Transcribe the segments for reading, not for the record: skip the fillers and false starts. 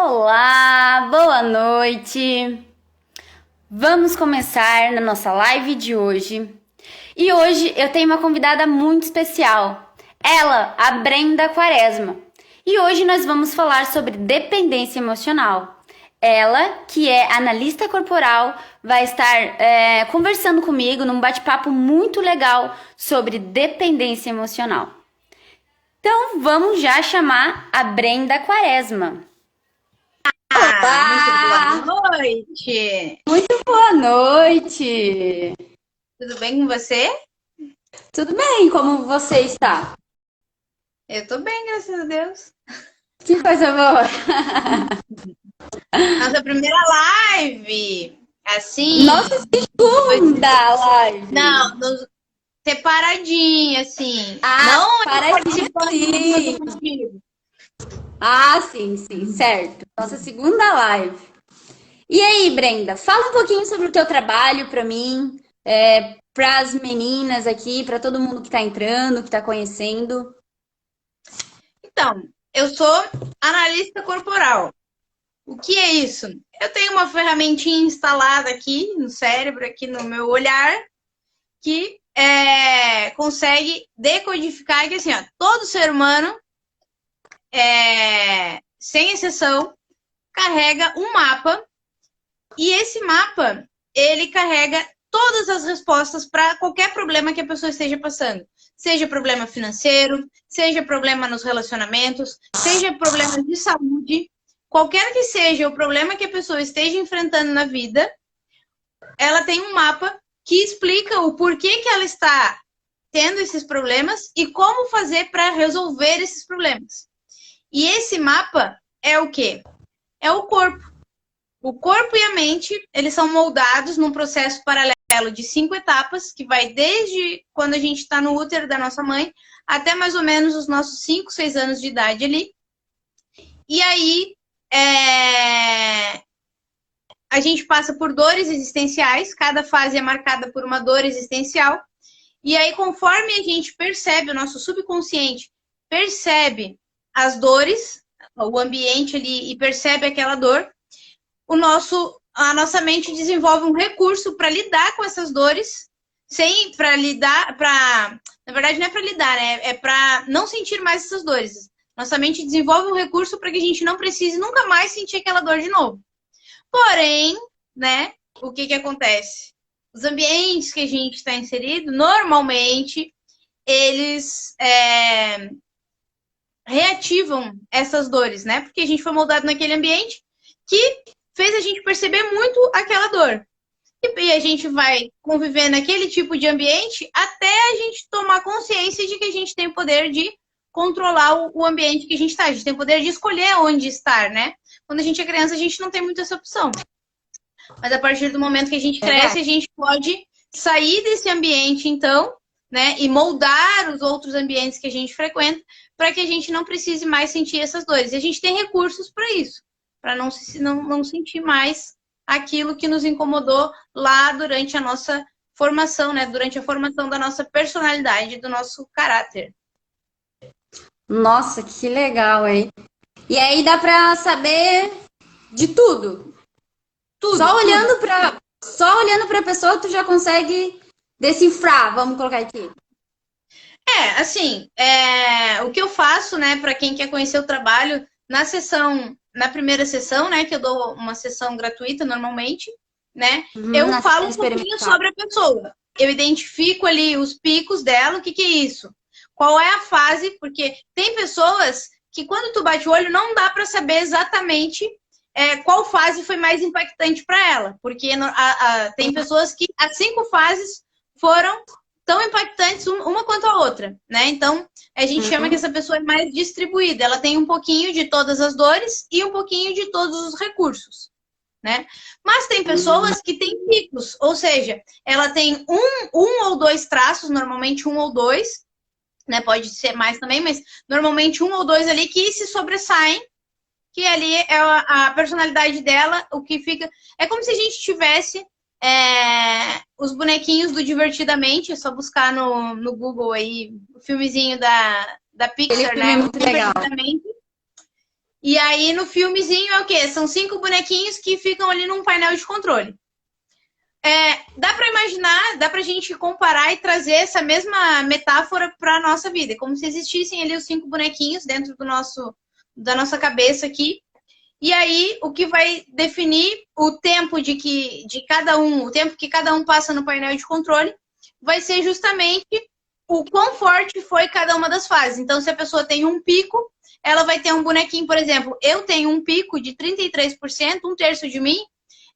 Olá, boa noite! Vamos começar na nossa live de hoje. E hoje eu tenho uma convidada muito especial. Ela, a Brenda Quaresma. E hoje nós vamos falar sobre dependência emocional. Ela, que é analista corporal, vai estar conversando comigo num bate-papo muito legal sobre dependência emocional. Então vamos já chamar a Brenda Quaresma. Muito Olá! boa noite! Muito boa noite! Tudo bem com você? Tudo bem? Como você está? Eu tô bem, graças a Deus. Que coisa boa! Nossa primeira live! Assim, Nossa depois segunda live! não, separadinha, assim. Ah, Não eu para de participando sim! junto contigo. Ah, sim, certo. Nossa segunda live. E aí, Brenda, fala um pouquinho sobre o teu trabalho para mim, para as meninas aqui, para todo mundo que está entrando, que está conhecendo. Então, eu sou analista corporal. O que é isso? Eu tenho uma ferramentinha instalada aqui no cérebro, aqui no meu olhar, que consegue decodificar que assim, ó, todo ser humano, sem exceção, carrega um mapa e esse mapa ele carrega todas as respostas para qualquer problema que a pessoa esteja passando. Seja problema financeiro, seja problema nos relacionamentos, seja problema de saúde, qualquer que seja o problema que a pessoa esteja enfrentando na vida, ela tem um mapa que explica o porquê que ela está tendo esses problemas e como fazer para resolver esses problemas. E esse mapa é o quê? É o corpo. O corpo e a mente, eles são moldados num processo paralelo de 5 etapas, que vai desde quando a gente está no útero da nossa mãe até mais ou menos os nossos 5, 6 anos de idade ali. E aí, a gente passa por dores existenciais, cada fase é marcada por uma dor existencial. E aí, conforme a gente percebe, o nosso subconsciente percebe as dores, o ambiente ali, e percebe aquela dor, a nossa mente desenvolve um recurso para lidar com essas dores, na verdade não é para lidar, né? É para não sentir mais essas dores. Nossa mente desenvolve um recurso para que a gente não precise nunca mais sentir aquela dor de novo. Porém, né, o que acontece? Os ambientes que a gente está inserido, normalmente, eles reativam essas dores, né? Porque a gente foi moldado naquele ambiente que fez a gente perceber muito aquela dor. E a gente vai conviver naquele tipo de ambiente até a gente tomar consciência de que a gente tem o poder de controlar o ambiente que a gente está. A gente tem o poder de escolher onde estar, né? Quando a gente é criança, a gente não tem muito essa opção. Mas a partir do momento que a gente cresce, a gente pode sair desse ambiente, então, né? E moldar os outros ambientes que a gente frequenta para que a gente não precise mais sentir essas dores. E a gente tem recursos para isso, para não sentir mais aquilo que nos incomodou lá durante a nossa formação, né? Durante a formação da nossa personalidade, do nosso caráter. Nossa, que legal, hein? E aí dá para saber de tudo. Tudo. Só olhando para a pessoa tu já consegue decifrar, vamos colocar aqui. Assim, o que eu faço, né, para quem quer conhecer o trabalho, na primeira sessão, né, que eu dou uma sessão gratuita normalmente, né, eu falo um pouquinho sobre a pessoa. Eu identifico ali os picos dela, o que é isso? Qual é a fase? Porque tem pessoas que quando tu bate o olho não dá para saber exatamente qual fase foi mais impactante para ela. Porque tem pessoas que as 5 fases foram tão impactantes uma quanto a outra, né? Então, a gente chama que essa pessoa é mais distribuída. Ela tem um pouquinho de todas as dores e um pouquinho de todos os recursos, né? Mas tem pessoas que têm picos, ou seja, ela tem um ou dois traços, normalmente um ou dois, né? Pode ser mais também, mas normalmente um ou dois ali que se sobressaem, que ali é a personalidade dela, o que fica... É como se a gente tivesse os bonequinhos do Divertidamente, é só buscar no Google aí o filmezinho da Pixar, né? Muito legal. E aí, no filmezinho, é o quê? São 5 bonequinhos que ficam ali num painel de controle. Dá para imaginar, dá para a gente comparar e trazer essa mesma metáfora para a nossa vida. Como se existissem ali os 5 bonequinhos dentro da nossa cabeça aqui. E aí, o que vai definir o tempo de cada um, o tempo que cada um passa no painel de controle, vai ser justamente o quão forte foi cada uma das fases. Então, se a pessoa tem um pico, ela vai ter um bonequinho, por exemplo, eu tenho um pico de 33%, um terço de mim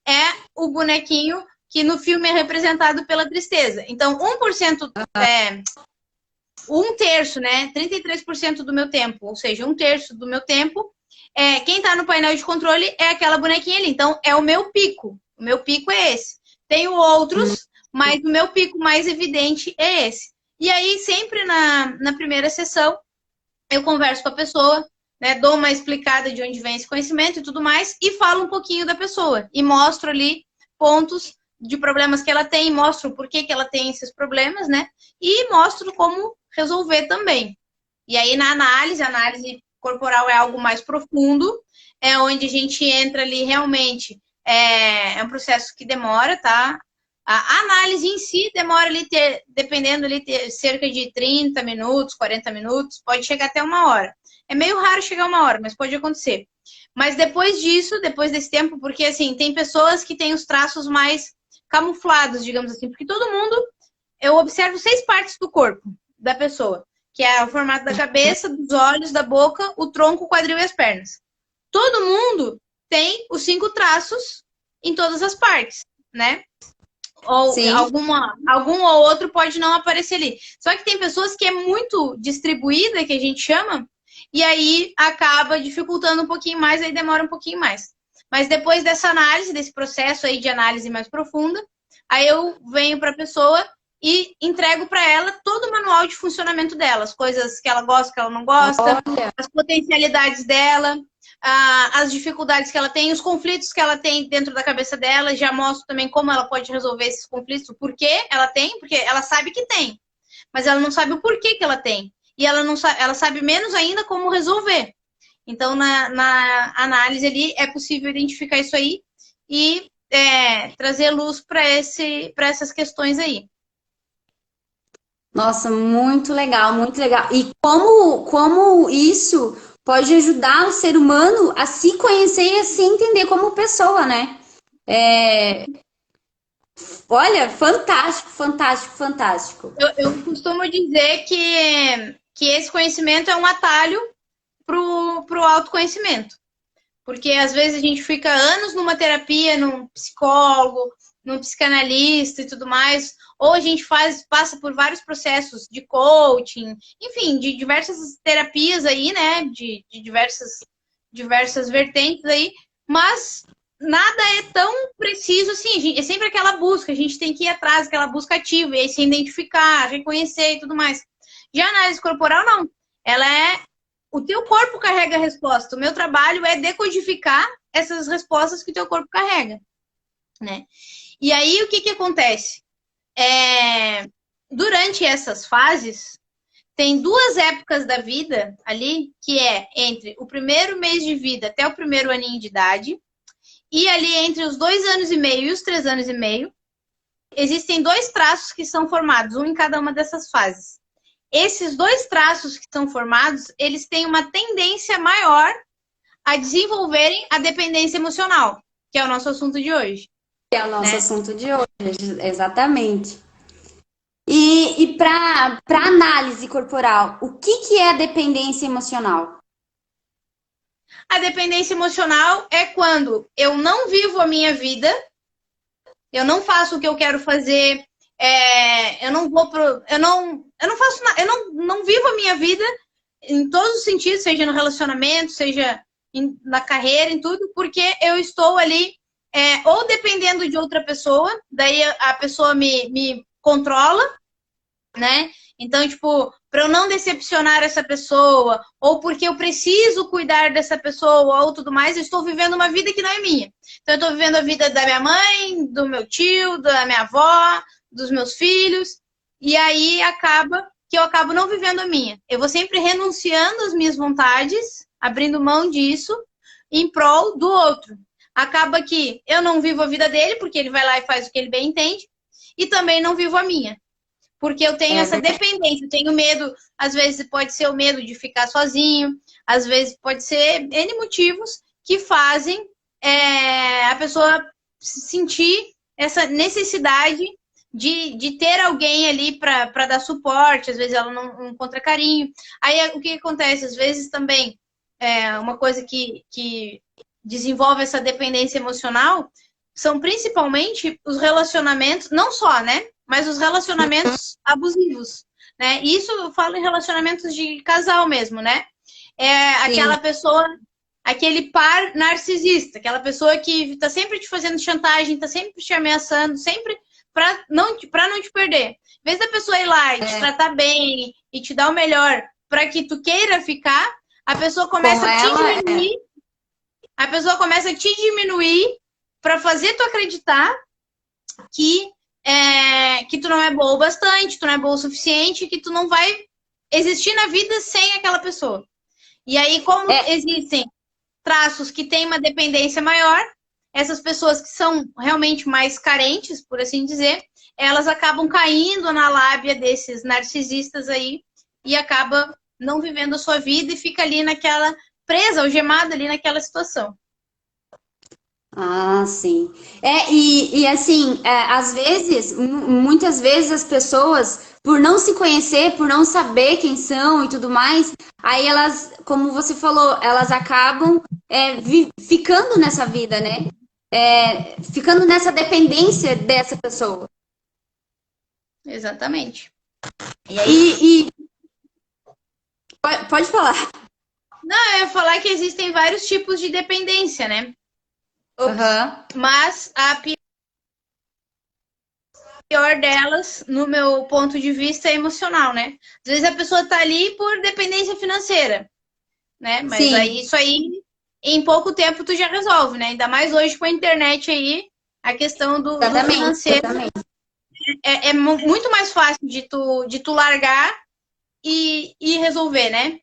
é o bonequinho que no filme é representado pela tristeza. Então, 1%, um terço, né? 33% do meu tempo, ou seja, um terço do meu tempo, quem tá no painel de controle é aquela bonequinha ali. Então, é o meu pico. O meu pico é esse. Tenho outros, mas o meu pico mais evidente é esse. E aí, sempre na primeira sessão, eu converso com a pessoa, né, dou uma explicada de onde vem esse conhecimento e tudo mais, e falo um pouquinho da pessoa. E mostro ali pontos de problemas que ela tem, mostro por que ela tem esses problemas, né? E mostro como resolver também. E aí, na análise, a análise corporal é algo mais profundo, é onde a gente entra ali realmente, é um processo que demora, tá? A análise em si demora ali, dependendo ali, cerca de 30 minutos, 40 minutos, pode chegar até 1 hora. É meio raro chegar 1 hora, mas pode acontecer. Mas depois disso, depois desse tempo, porque assim, tem pessoas que têm os traços mais camuflados, digamos assim, porque todo mundo, eu observo 6 partes do corpo da pessoa, que é o formato da cabeça, dos olhos, da boca, o tronco, o quadril e as pernas. Todo mundo tem os 5 traços em todas as partes, né? Ou algum ou outro pode não aparecer ali. Só que tem pessoas que é muito distribuída, que a gente chama, e aí acaba dificultando um pouquinho mais, aí demora um pouquinho mais. Mas depois dessa análise, desse processo aí de análise mais profunda, aí eu venho para a pessoa e entrego para ela todo o manual de funcionamento dela, as coisas que ela gosta, que ela não gosta, as potencialidades dela, as dificuldades que ela tem, os conflitos que ela tem dentro da cabeça dela, já mostro também como ela pode resolver esses conflitos, o porquê ela tem, porque ela sabe que tem, mas ela não sabe o porquê que ela tem. E ela sabe menos ainda como resolver. Então, na análise ali, é possível identificar isso aí e trazer luz para essas questões aí. Nossa, muito legal, muito legal. E como isso pode ajudar o ser humano a se conhecer e a se entender como pessoa, né? Olha, fantástico, fantástico, fantástico. Eu costumo dizer que esse conhecimento é um atalho pro autoconhecimento. Porque às vezes a gente fica anos numa terapia, num psicólogo, num psicanalista e tudo mais, ou a gente passa por vários processos de coaching, enfim, de diversas terapias aí, né? De diversas vertentes aí, mas nada é tão preciso assim. É sempre aquela busca, a gente tem que ir atrás, aquela busca ativa, e aí se identificar, reconhecer e tudo mais. Já a análise corporal, não. Ela é o teu corpo carrega a resposta. O meu trabalho é decodificar essas respostas que o teu corpo carrega, né? E aí, o que acontece? Durante essas fases, tem 2 épocas da vida ali, que é entre o primeiro mês de vida até o primeiro aninho de idade, e ali entre os 2 anos e meio e os 3 anos e meio, existem 2 traços que são formados, um em cada uma dessas fases. Esses 2 traços que são formados, eles têm uma tendência maior a desenvolverem a dependência emocional, que é o nosso assunto de hoje. Que é o nosso assunto de hoje, exatamente. E para análise corporal, o que é a dependência emocional? A dependência emocional é quando eu não vivo a minha vida, eu não faço o que eu quero fazer, eu não vou eu não faço nada, eu não vivo a minha vida em todos os sentidos, seja no relacionamento, seja na carreira, em tudo, porque eu estou ali ou dependendo de outra pessoa, daí a pessoa me controla, né? Então, tipo, para eu não decepcionar essa pessoa, ou porque eu preciso cuidar dessa pessoa, ou tudo mais, eu estou vivendo uma vida que não é minha. Então, eu estou vivendo a vida da minha mãe, do meu tio, da minha avó, dos meus filhos, e aí acaba que eu acabo não vivendo a minha. Eu vou sempre renunciando às minhas vontades abrindo mão disso em prol do outro. Acaba que eu não vivo a vida dele, porque ele vai lá e faz o que ele bem entende, e também não vivo a minha. Porque eu tenho essa dependência, eu tenho medo, às vezes pode ser o medo de ficar sozinho, às vezes pode ser N motivos que fazem a pessoa sentir essa necessidade de ter alguém ali para dar suporte, às vezes ela não encontra carinho. Aí o que acontece? Às vezes também uma coisa que desenvolve essa dependência emocional são principalmente os relacionamentos, não só, né? Mas os relacionamentos abusivos, né? Isso eu falo em relacionamentos de casal mesmo, né? Aquela pessoa, aquele par narcisista, aquela pessoa que tá sempre te fazendo chantagem, tá sempre te ameaçando, sempre para não te perder. Em vez da pessoa ir lá e te tratar bem e te dar o melhor para que tu queira ficar, a pessoa começa a te diminuir. A pessoa começa a te diminuir para fazer tu acreditar que tu não é boa o bastante, tu não é boa o suficiente, que tu não vai existir na vida sem aquela pessoa. E aí, como existem traços que têm uma dependência maior, essas pessoas que são realmente mais carentes, por assim dizer, elas acabam caindo na lábia desses narcisistas aí e acaba não vivendo a sua vida e fica ali naquela presa, algemada ali naquela situação. Ah, sim. E assim, às vezes, muitas vezes as pessoas, por não se conhecer, por não saber quem são e tudo mais, aí elas, como você falou, elas acabam ficando nessa vida, né? Ficando nessa dependência dessa pessoa. Exatamente. E aí. Pode falar. Não, eu ia falar que existem vários tipos de dependência, né? Mas a pior delas, no meu ponto de vista, é emocional, né? Às vezes a pessoa tá ali por dependência financeira, né? Mas aí isso aí, em pouco tempo, tu já resolve, né? Ainda mais hoje com a internet aí, a questão do financeiro. É muito mais fácil de tu largar e resolver, né?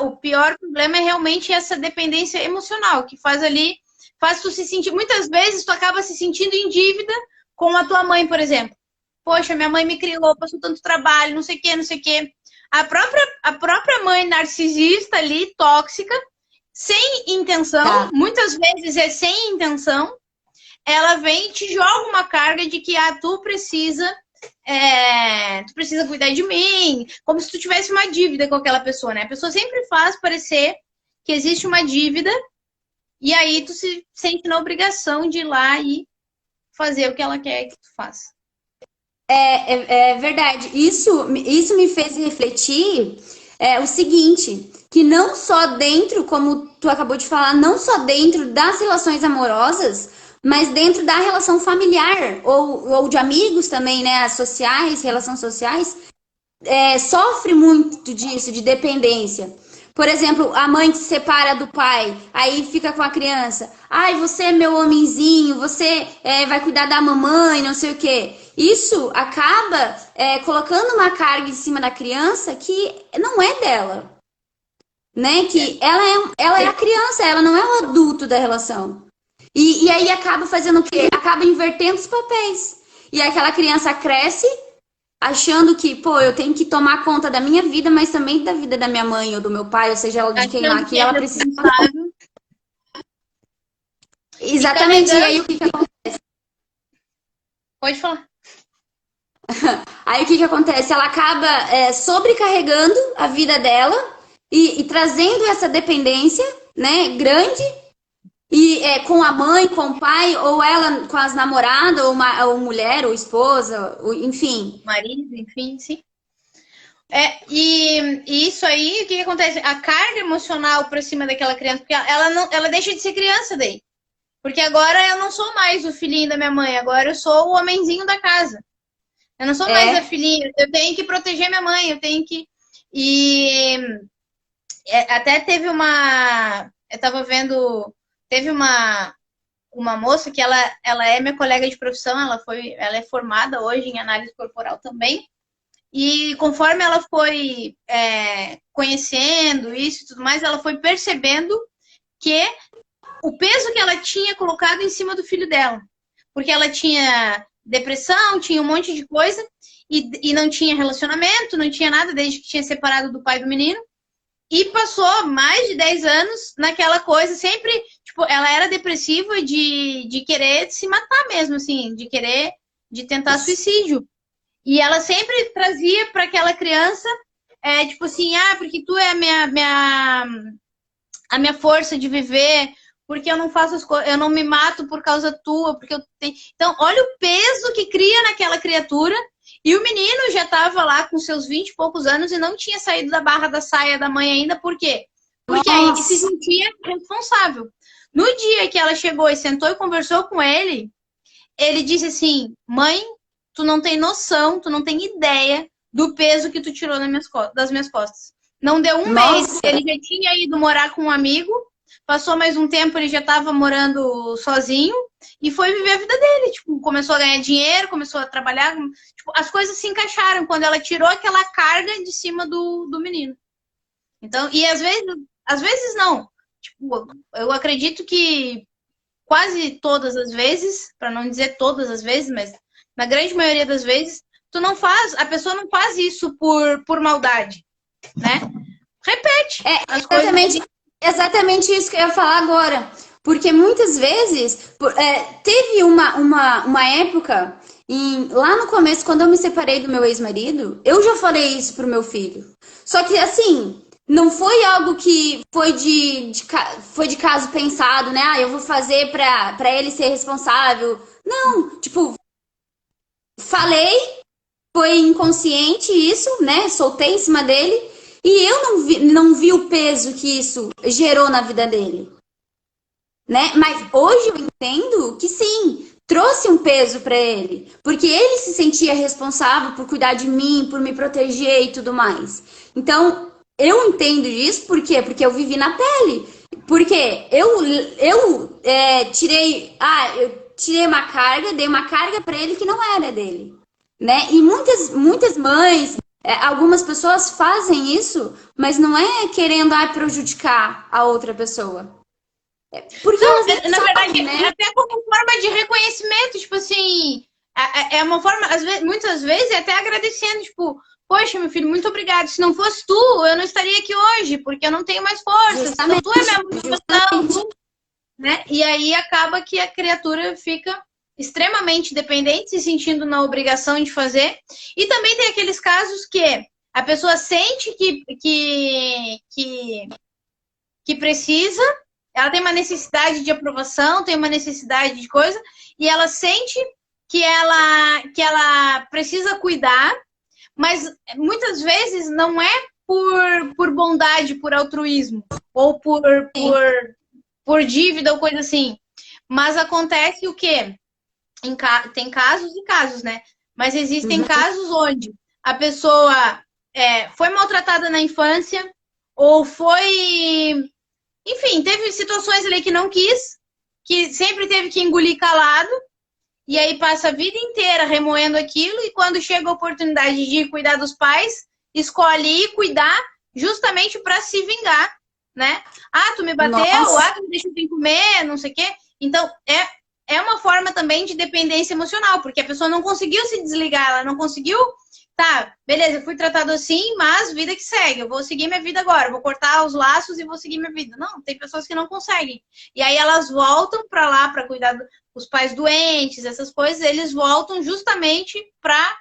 O pior problema é realmente essa dependência emocional, que faz tu se sentir. Muitas vezes tu acaba se sentindo em dívida com a tua mãe, por exemplo. Poxa, minha mãe me criou, passou tanto trabalho, não sei o quê, não sei o quê. A própria mãe narcisista ali, tóxica, sem intenção, muitas vezes é sem intenção, ela vem e te joga uma carga de que tu precisa cuidar de mim, como se tu tivesse uma dívida com aquela pessoa, né? A pessoa sempre faz parecer que existe uma dívida e aí tu se sente na obrigação de ir lá e fazer o que ela quer que tu faça. É verdade. Isso me fez refletir o seguinte, que não só dentro, como tu acabou de falar, não só dentro das relações amorosas, mas dentro da relação familiar, ou de amigos também, né? As sociais, relações sociais, sofre muito disso, de dependência. Por exemplo, a mãe que se separa do pai, aí fica com a criança. Ai, você é meu homenzinho, você vai cuidar da mamãe, não sei o quê. Isso acaba colocando uma carga em cima da criança que não é dela. Né? Que ela é a criança, ela não é o adulto da relação. E aí acaba fazendo o quê? Acaba invertendo os papéis. E aquela criança cresce achando que, pô, eu tenho que tomar conta da minha vida, mas também da vida da minha mãe ou do meu pai, ou seja, ela de quem lá que ela precisa. Exatamente. E aí o que acontece? Pode falar. Aí o que acontece? Ela acaba sobrecarregando a vida dela e trazendo essa dependência, né, grande. E com a mãe, com o pai, ou ela com as namoradas, ou mulher, ou esposa, enfim. Marido, enfim, sim. E isso aí, o que acontece? A carga emocional pra cima daquela criança, porque ela deixa de ser criança daí. Porque agora eu não sou mais o filhinho da minha mãe, agora eu sou o homenzinho da casa. Eu não sou mais a filhinha, eu tenho que proteger minha mãe, eu tenho que... E até teve uma... Eu tava vendo... Teve uma moça que ela é minha colega de profissão, ela é formada hoje em análise corporal também. E conforme ela foi conhecendo isso e tudo mais, ela foi percebendo que o peso que ela tinha colocado em cima do filho dela. Porque ela tinha depressão, tinha um monte de coisa, e não tinha relacionamento, não tinha nada desde que tinha separado do pai do menino. E passou mais de 10 anos naquela coisa, sempre, tipo, ela era depressiva de querer se matar mesmo, assim, de tentar suicídio. E ela sempre trazia para aquela criança, tipo assim, porque tu é a minha força de viver, porque eu não faço as coisas, eu não me mato por causa tua, porque eu tenho. Então, olha o peso que cria naquela criatura. E o menino já estava lá com seus 20 e poucos anos e não tinha saído da barra da saia da mãe ainda, por quê? Porque aí ele se sentia responsável. No dia que ela chegou e sentou e conversou com ele disse assim: mãe, tu não tem noção, tu não tem ideia do peso que tu tirou das minhas costas. Não deu um mês, ele já tinha ido morar com um amigo, passou mais um tempo, ele já estava morando sozinho e foi viver a vida dele. Tipo, começou a ganhar dinheiro, começou a trabalhar. Tipo, as coisas se encaixaram quando ela tirou aquela carga de cima do menino. Então, e às vezes não. Tipo, eu acredito que quase todas as vezes, para não dizer todas as vezes, mas na grande maioria das vezes, a pessoa não faz isso por maldade, né? Repete as coisas. Exatamente isso que eu ia falar agora. Porque muitas vezes teve uma época, lá no começo, quando eu me separei do meu ex-marido, eu já falei isso pro meu filho. Só que assim, não foi algo que foi de caso pensado, né? Eu vou fazer pra ele ser responsável. Não, tipo, falei, foi inconsciente isso, né? Soltei em cima dele. E eu não vi o peso que isso gerou na vida dele, né? Mas hoje eu entendo que sim, trouxe um peso para ele, porque ele se sentia responsável por cuidar de mim, por me proteger e tudo mais. Então, eu entendo isso, por quê? Porque eu vivi na pele. Porque eu tirei uma carga, dei uma carga para ele que não era dele, né? E muitas mães, algumas pessoas fazem isso, mas não é querendo prejudicar a outra pessoa. Porque não, na verdade, né? até como forma de reconhecimento, tipo assim, é uma forma, muitas vezes, até agradecendo, tipo, poxa, meu filho, muito obrigado. Se não fosse tu, eu não estaria aqui hoje, porque eu não tenho mais força. Então, tu é minha motivação, né? E aí acaba que a criatura fica extremamente dependente, se sentindo na obrigação de fazer. E também tem aqueles casos que a pessoa sente que precisa, ela tem uma necessidade de aprovação, tem uma necessidade de coisa, e ela sente que ela precisa cuidar, mas muitas vezes não é por bondade, por altruísmo, ou por dívida ou coisa assim. Mas acontece o quê? Tem casos e casos, né? Mas existem casos onde a pessoa foi maltratada na infância, ou foi... Enfim, teve situações ali que não quis, que sempre teve que engolir calado, e aí passa a vida inteira remoendo aquilo, e quando chega a oportunidade de cuidar dos pais, escolhe ir cuidar justamente para se vingar, né? Tu me bateu, tu me deixou sem comer, não sei o quê. Então, é uma forma também de dependência emocional, porque a pessoa não conseguiu se desligar, ela não conseguiu... Tá, beleza, eu fui tratado assim, mas vida que segue. Eu vou seguir minha vida agora, vou cortar os laços e vou seguir minha vida. Não, tem pessoas que não conseguem. E aí elas voltam para lá para cuidar dos pais doentes, essas coisas, eles voltam justamente para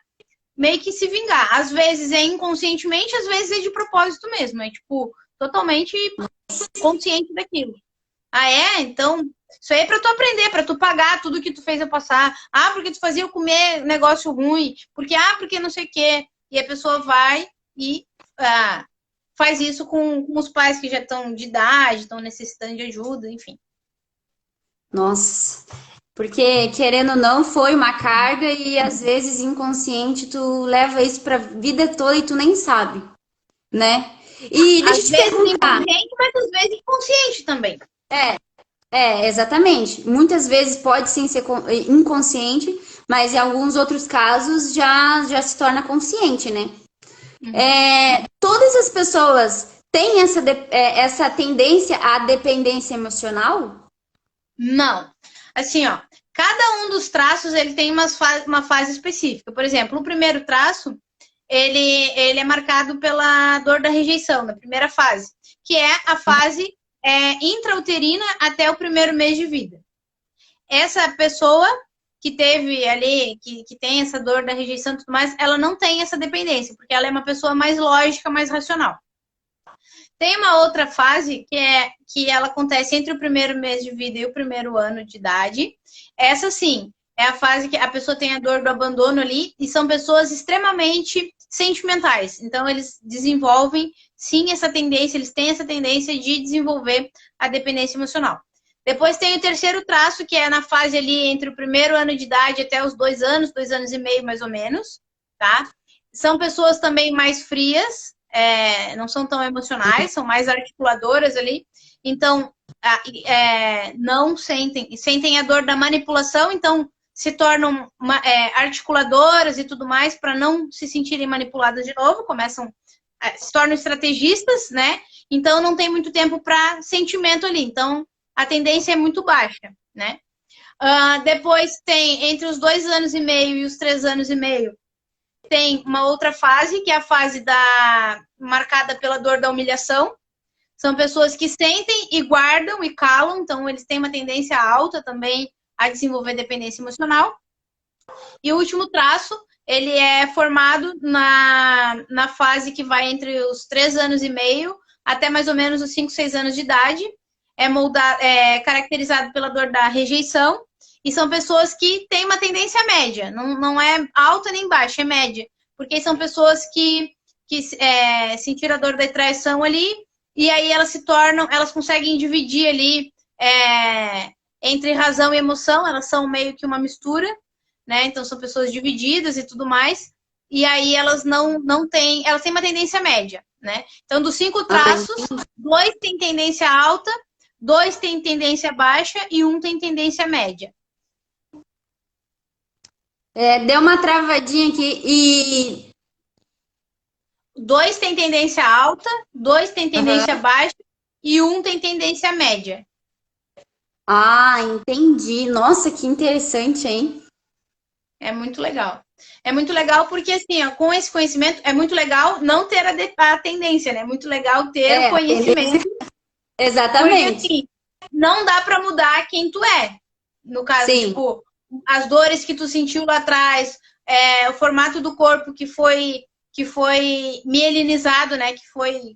meio que se vingar. Às vezes é inconscientemente, às vezes é de propósito mesmo. É tipo, totalmente consciente daquilo. Então, isso aí é pra tu aprender, pra tu pagar tudo que tu fez eu passar. Porque tu fazia eu comer negócio ruim. Porque não sei o quê. E a pessoa vai e faz isso com os pais que já estão de idade, estão necessitando de ajuda, enfim. Nossa, porque querendo ou não, foi uma carga e às vezes inconsciente tu leva isso pra vida toda e tu nem sabe, né? E deixa eu te perguntar. Inconsciente, mas às vezes inconsciente também. Exatamente. Muitas vezes pode sim ser inconsciente, mas em alguns outros casos já se torna consciente, né? Todas as pessoas têm essa tendência à dependência emocional? Não. Assim, ó, cada um dos traços ele tem uma fase específica. Por exemplo, o primeiro traço, ele é marcado pela dor da rejeição, na primeira fase, que é a fase intrauterina até o primeiro mês de vida. Essa pessoa que teve ali, que tem essa dor da rejeição e tudo mais, ela não tem essa dependência, porque ela é uma pessoa mais lógica, mais racional. Tem uma outra fase que ela acontece entre o primeiro mês de vida e o primeiro ano de idade. Essa sim, é a fase que a pessoa tem a dor do abandono ali e são pessoas extremamente sentimentais. Então, eles desenvolvem, sim, essa tendência, eles têm essa tendência de desenvolver a dependência emocional. Depois tem o terceiro traço, que é na fase ali entre o primeiro ano de idade até os 2 anos e meio, mais ou menos, tá? São pessoas também mais frias, não são tão emocionais, são mais articuladoras ali. Então, não sentem a dor da manipulação, então se tornam articuladoras e tudo mais para não se sentirem manipuladas de novo, se tornam estrategistas, né? Então não tem muito tempo para sentimento ali. Então a tendência é muito baixa, né? Depois tem entre os 2 anos e meio e os 3 anos e meio, tem uma outra fase, que é a fase marcada pela dor da humilhação. São pessoas que sentem e guardam e calam, então eles têm uma tendência alta também a desenvolver dependência emocional. E o último traço, ele é formado na fase que vai entre os 3 anos e meio até mais ou menos os 5, 6 anos de idade. É caracterizado pela dor da rejeição. E são pessoas que têm uma tendência média, não é alta nem baixa, é média. Porque são pessoas que sentiram a dor da traição ali, e aí elas conseguem dividir ali entre razão e emoção, elas são meio que uma mistura, né? Então são pessoas divididas e tudo mais, e aí elas elas têm uma tendência média, né? Então dos 5 traços, 2 têm tendência alta, 2 têm tendência baixa e 1 tem tendência média. Deu uma travadinha aqui e 2 tem tendência alta, 2 tem tendência baixa e 1 tem tendência média. Ah, entendi. Nossa, que interessante, hein? É muito legal. É muito legal porque, assim, ó, com esse conhecimento, é muito legal não ter a tendência, né? É muito legal ter o conhecimento. Exatamente. Porque, assim, não dá para mudar quem tu é. No caso, sim, tipo, as dores que tu sentiu lá atrás, o formato do corpo que foi mielinizado, né? Que foi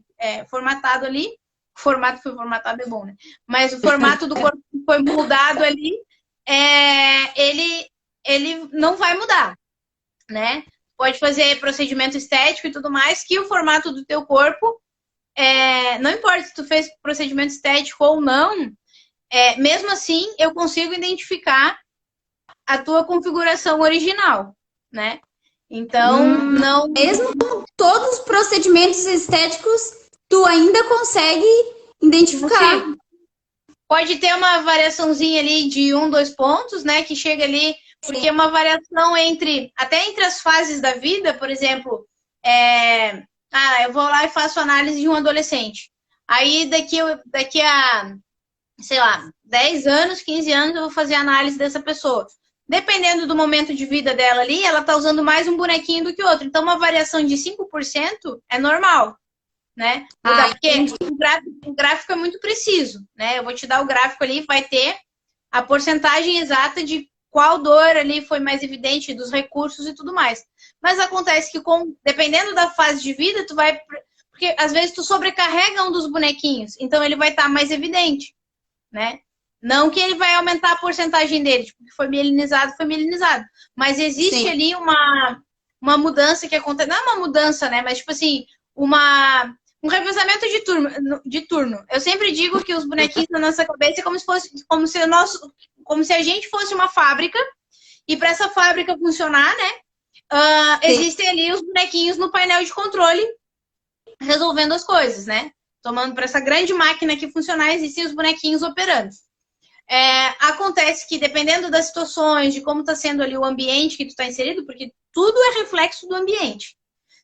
formatado ali. O formato foi formatado, é bom, né? Mas o formato do corpo que foi mudado ali, ele não vai mudar, né? Pode fazer procedimento estético e tudo mais, que o formato do teu corpo, não importa se tu fez procedimento estético ou não, mesmo assim, eu consigo identificar a tua configuração original, né? Então, não... Mesmo com todos os procedimentos estéticos, tu ainda consegue identificar. Sim. Pode ter uma variaçãozinha ali de 1, 2 pontos, né? Que chega ali, porque é uma variação até entre as fases da vida, por exemplo, eu vou lá e faço análise de um adolescente. Aí daqui a, sei lá, 10 anos, 15 anos, eu vou fazer a análise dessa pessoa. Dependendo do momento de vida dela ali, ela tá usando mais um bonequinho do que outro. Então, uma variação de 5% é normal, né? Porque o gráfico é muito preciso, né? Eu vou te dar o gráfico ali, vai ter a porcentagem exata de qual dor ali foi mais evidente, dos recursos e tudo mais. Mas acontece que, dependendo da fase de vida, porque às vezes tu sobrecarrega um dos bonequinhos, então ele vai estar mais evidente, né? Não que ele vai aumentar a porcentagem dele, tipo, que foi mielinizado. Mas existe ali uma mudança que acontece. Não é uma mudança, né? Mas, tipo assim, um revezamento de turno. Eu sempre digo que os bonequinhos na nossa cabeça é como se a gente fosse uma fábrica, e para essa fábrica funcionar, né? Existem ali os bonequinhos no painel de controle resolvendo as coisas, né? Tomando para essa grande máquina que funcionar, existem os bonequinhos operando. Acontece que, dependendo das situações, de como está sendo ali o ambiente que tu está inserido, porque tudo é reflexo do ambiente.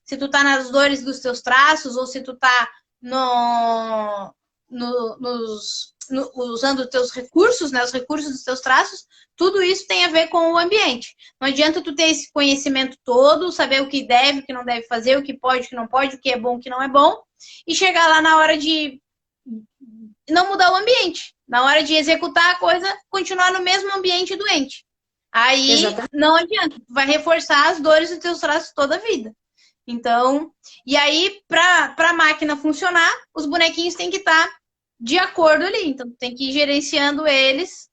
se tu tá nas dores dos teus traços, ou se tu tá no, no, nos, no, usando os teus recursos, né, os recursos dos teus traços, tudo isso tem a ver com o ambiente. Não adianta tu ter esse conhecimento todo, saber o que deve, o que não deve fazer, o que pode, o que não pode, o que é bom, o que não é bom, e chegar lá na hora de não mudar o ambiente. Na hora de executar a coisa, continuar no mesmo ambiente doente. Aí Exatamente. não adianta, tu vai reforçar as dores dos teus traços toda a vida. Então, e aí, para a máquina funcionar, os bonequinhos têm que estar de acordo ali. Então, tu tem que ir gerenciando eles,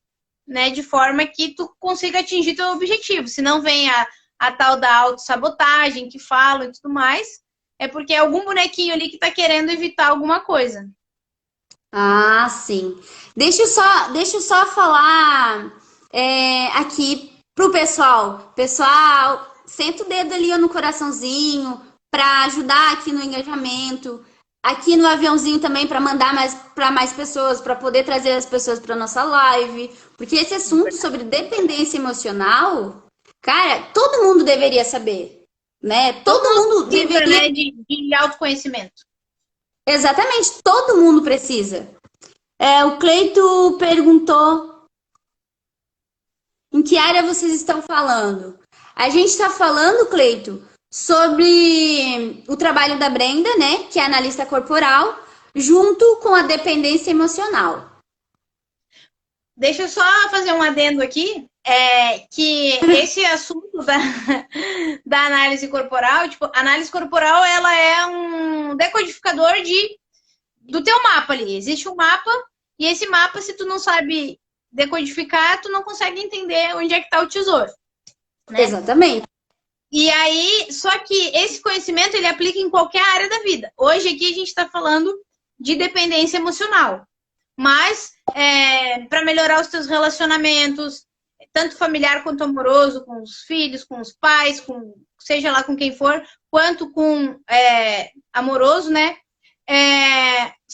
né, de forma que tu consiga atingir teu objetivo. Se não vem a tal da autossabotagem que falam e tudo mais, é porque é algum bonequinho ali que tá querendo evitar alguma coisa. Ah, sim. Deixa eu só falar aqui pro pessoal. Pessoal, senta o dedo ali no coraçãozinho para ajudar aqui no engajamento. Aqui no aviãozinho também para mandar mais para mais pessoas, para poder trazer as pessoas para nossa live. Porque esse assunto sobre dependência emocional, cara, todo mundo deveria saber, né? Todo mundo Precisa, deveria. né, de autoconhecimento. Exatamente, todo mundo precisa. O Cleito perguntou em que área vocês estão falando. A gente está falando, Cleito, sobre o trabalho da Brenda, né, que é analista corporal, junto com a dependência emocional. Deixa eu só fazer um adendo aqui, que esse assunto da análise corporal, tipo, a análise corporal, ela é um decodificador do teu mapa ali. Existe um mapa, e esse mapa, se tu não sabe decodificar, tu não consegue entender onde é que tá o tesouro. Né? Exatamente. E aí, só que esse conhecimento, ele aplica em qualquer área da vida. Hoje aqui a gente está falando de dependência emocional. Mas, para melhorar os teus relacionamentos, tanto familiar quanto amoroso, com os filhos, com os pais, seja lá com quem for, quanto com amoroso, né?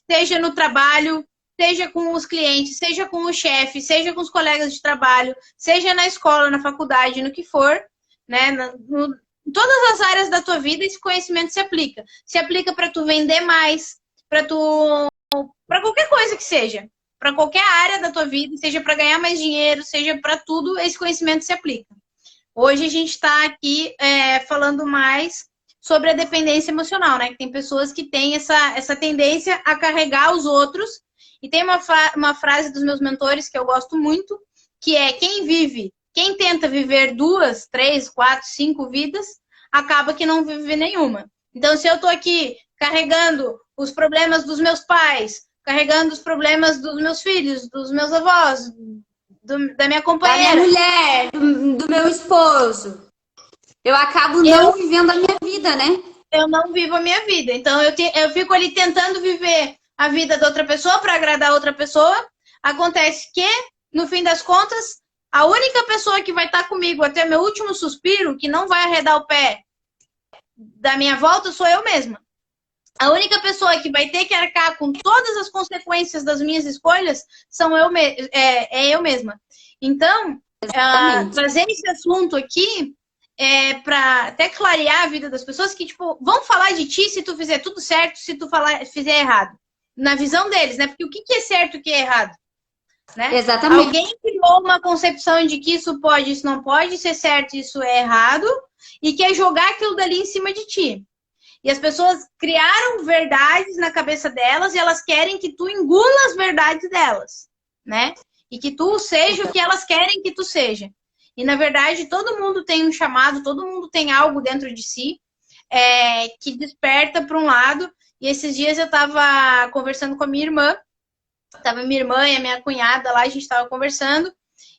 Seja no trabalho, seja com os clientes, seja com o chefe, seja com os colegas de trabalho, seja na escola, na faculdade, no que for, né? Em todas as áreas da tua vida, esse conhecimento se aplica. Se aplica para tu vender mais, para qualquer coisa que seja, para qualquer área da tua vida, seja para ganhar mais dinheiro, seja para tudo, esse conhecimento se aplica. Hoje a gente está aqui falando mais sobre a dependência emocional, né? Que tem pessoas que têm essa tendência a carregar os outros. E tem uma frase dos meus mentores que eu gosto muito, que é: quem tenta viver 2, 3, 4, 5 vidas, acaba que não vive nenhuma. Então, se eu tô aqui carregando os problemas dos meus pais, carregando os problemas dos meus filhos, dos meus avós, da minha companheira, da minha mulher, do meu esposo, eu acabo não vivendo a minha vida, né? Eu não vivo a minha vida. Então, eu fico ali tentando viver a vida da outra pessoa para agradar a outra pessoa. Acontece que, no fim das contas, a única pessoa que vai estar comigo até meu último suspiro, que não vai arredar o pé da minha volta, sou eu mesma. A única pessoa que vai ter que arcar com todas as consequências das minhas escolhas é eu mesma. Então, trazer esse assunto aqui para até clarear a vida das pessoas que, tipo, vão falar de ti se tu fizer tudo certo, se tu fizer errado. Na visão deles, né? Porque o que é certo e o que é errado? Né? Exatamente. Alguém criou uma concepção de que isso pode, isso não pode, isso é certo, isso é errado, e quer jogar aquilo dali em cima de ti. E as pessoas criaram verdades na cabeça delas e elas querem que tu engula as verdades delas, né? E que tu seja o que elas querem que tu seja. E, na verdade, todo mundo tem um chamado, todo mundo tem algo dentro de si que desperta para um lado. E esses dias eu estava conversando com a minha irmã, estava minha irmã e a minha cunhada lá, a gente estava conversando.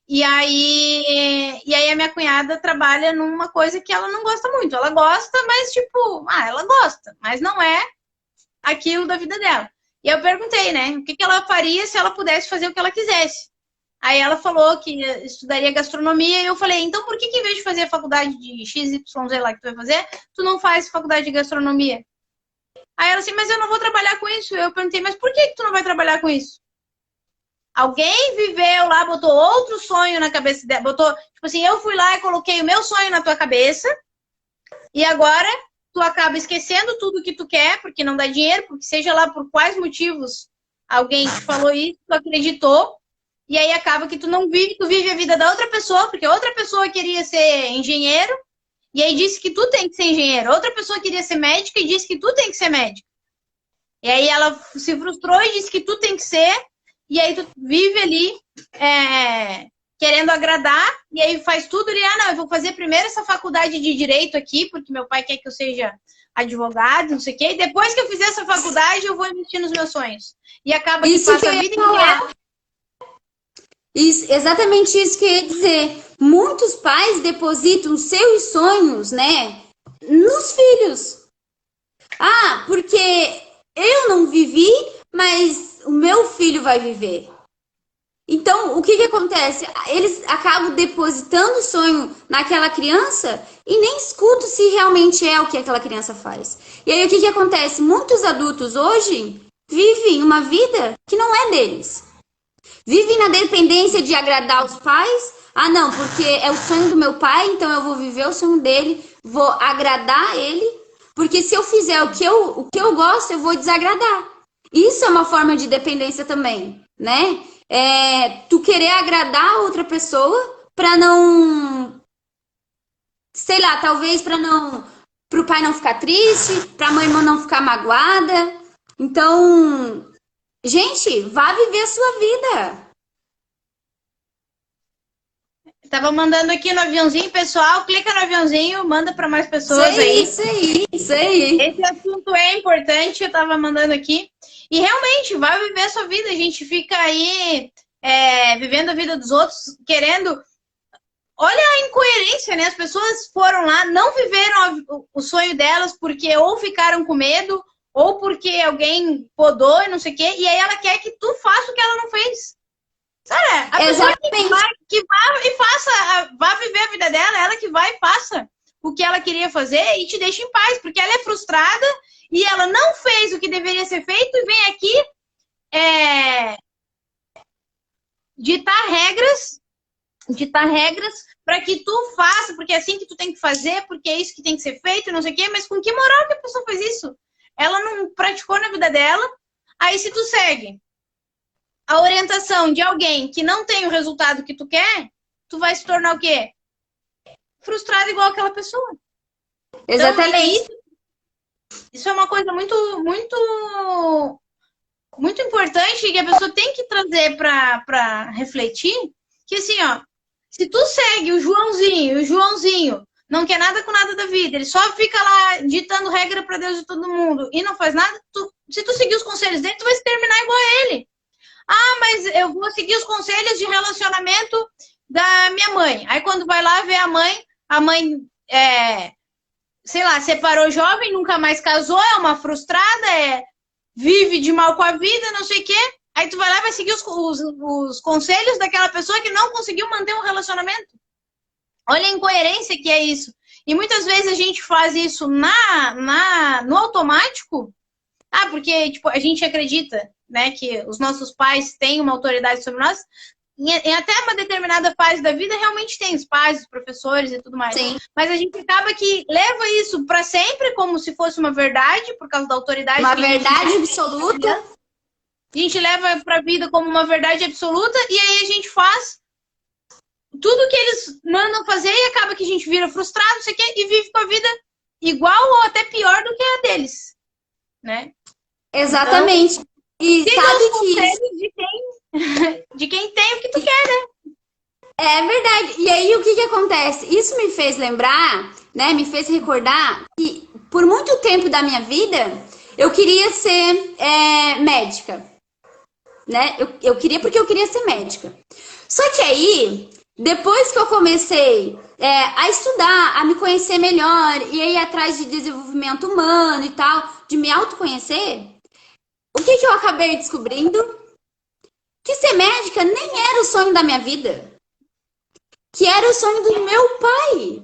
E aí a minha cunhada trabalha numa coisa que ela não gosta muito. Ela gosta, mas tipo, ela gosta, mas não é aquilo da vida dela. E eu perguntei, né, o que ela faria se ela pudesse fazer o que ela quisesse. Aí ela falou que estudaria gastronomia, e eu falei, então por que em vez de fazer a faculdade de XYZ lá que tu vai fazer, tu não faz faculdade de gastronomia? Aí ela assim, mas eu não vou trabalhar com isso. Eu perguntei, mas por que tu não vai trabalhar com isso? Alguém viveu lá, botou outro sonho na cabeça dela, tipo assim, eu fui lá e coloquei o meu sonho na tua cabeça, e agora tu acaba esquecendo tudo que tu quer, porque não dá dinheiro, porque seja lá por quais motivos alguém te falou isso, tu acreditou, e aí acaba que tu não vive, tu vive a vida da outra pessoa, porque outra pessoa queria ser engenheiro, e aí disse que tu tem que ser engenheiro. Outra pessoa queria ser médica e disse que tu tem que ser médica. E aí ela se frustrou e disse que tu tem que ser, e aí tu vive ali querendo agradar, e aí faz tudo ali, não, eu vou fazer primeiro essa faculdade de Direito aqui, porque meu pai quer que eu seja advogado, não sei o quê, e depois que eu fizer essa faculdade, eu vou investir nos meus sonhos. E acaba que passa a vida inteira. Exatamente isso que eu ia dizer. Muitos pais depositam seus sonhos, né, nos filhos. Ah, porque eu não vivi, mas o meu filho vai viver. Então, o que acontece? Eles acabam depositando o sonho naquela criança e nem escutam se realmente é o que aquela criança faz. E aí, o que acontece? Muitos adultos hoje vivem uma vida que não é deles. Vivem na dependência de agradar os pais. Ah, não, porque é o sonho do meu pai, então eu vou viver o sonho dele, vou agradar ele, porque se eu fizer o que eu gosto, eu vou desagradar. Isso é uma forma de dependência também, né? Tu querer agradar outra pessoa para não, sei lá, talvez pro pai não ficar triste, pra mãe não ficar magoada. Então, gente, vá viver a sua vida. Tava mandando aqui no aviãozinho, pessoal, clica no aviãozinho, manda para mais pessoas aí. Isso aí. Esse assunto é importante, eu tava mandando aqui. E realmente, vai viver a sua vida. A gente fica aí vivendo a vida dos outros, querendo... Olha a incoerência, né? As pessoas foram lá, não viveram o sonho delas porque ou ficaram com medo, ou porque alguém podou e não sei o quê, e aí ela quer que tu faça o que ela não fez. Sabe? A pessoa que vá e faça, vá viver a vida dela, ela que vai e faça o que ela queria fazer e te deixa em paz, porque ela é frustrada e ela não fez o que deveria ser feito e vem aqui ditar regras para que tu faça, porque é assim que tu tem que fazer, porque é isso que tem que ser feito, não sei o quê, mas com que moral que a pessoa faz isso? Ela não praticou na vida dela, aí se tu segue a orientação de alguém que não tem o resultado que tu quer, tu vai se tornar o quê? Frustrado igual aquela pessoa. Exatamente. Então, isso é uma coisa muito, muito, muito importante que a pessoa tem que trazer para refletir, que assim, ó, se tu segue o Joãozinho não quer nada com nada da vida, ele só fica lá ditando regra para Deus e todo mundo e não faz nada, se tu seguir os conselhos dele, tu vai se terminar igual a ele. Ah, mas eu vou seguir os conselhos de relacionamento da minha mãe. Aí quando vai lá ver a mãe, sei lá, separou jovem, nunca mais casou, é uma frustrada, vive de mal com a vida, não sei o quê. Aí tu vai lá e vai seguir os conselhos daquela pessoa que não conseguiu manter um relacionamento. Olha a incoerência que é isso. E muitas vezes a gente faz isso no automático, porque tipo, a gente acredita, né, que os nossos pais têm uma autoridade sobre nós, em até uma determinada fase da vida realmente tem os pais, os professores e tudo mais. Sim. Mas a gente acaba que leva isso para sempre como se fosse uma verdade, por causa da autoridade. Uma verdade absoluta. A gente leva para a vida como uma verdade absoluta e aí a gente faz tudo que eles mandam fazer e acaba que a gente vira frustrado, não sei o quê, e vive com a vida igual ou até pior do que a deles, né? Exatamente. Então, e sabe de quem tem o que tu quer, né? É verdade. E aí, o que acontece? Isso me fez lembrar, né? Me fez recordar que por muito tempo da minha vida, eu queria ser médica. Né? Eu queria porque eu queria ser médica. Só que aí, depois que eu comecei a estudar, a me conhecer melhor, e aí atrás de desenvolvimento humano e tal, de me autoconhecer, o que eu acabei descobrindo? Que ser médica nem era o sonho da minha vida. Que era o sonho do meu pai.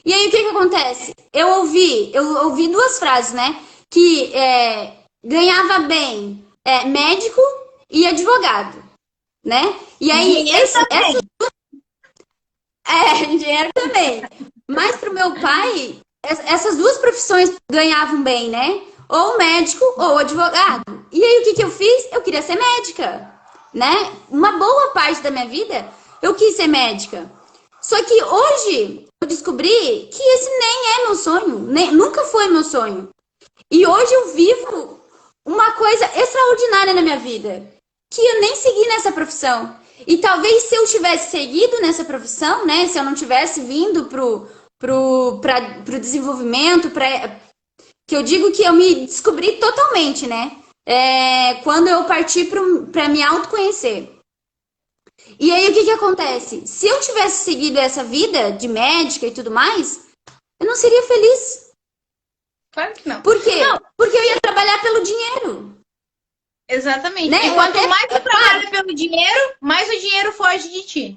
E aí, o que acontece? Eu ouvi duas frases, né? Que ganhava bem médico e advogado, né? E aí, engenheiro também. Mas pro meu pai, essas duas profissões ganhavam bem, né? Ou médico ou advogado. E aí o que que eu fiz? Eu queria ser médica, né? Uma boa parte da minha vida eu quis ser médica. Só que hoje eu descobri que esse nem é meu sonho, nunca foi meu sonho. E hoje eu vivo uma coisa extraordinária na minha vida, que eu nem segui nessa profissão. E talvez se eu tivesse seguido nessa profissão, né? Se eu não tivesse vindo pro desenvolvimento, que eu digo que eu me descobri totalmente, né? Quando eu parti para me autoconhecer. E aí o que que acontece? Se eu tivesse seguido essa vida de médica e tudo mais, eu não seria feliz. Claro que não. Por quê? Não. Porque eu ia trabalhar pelo dinheiro. Exatamente. Né? E quanto mais tu trabalha pelo dinheiro, mais o dinheiro foge de ti.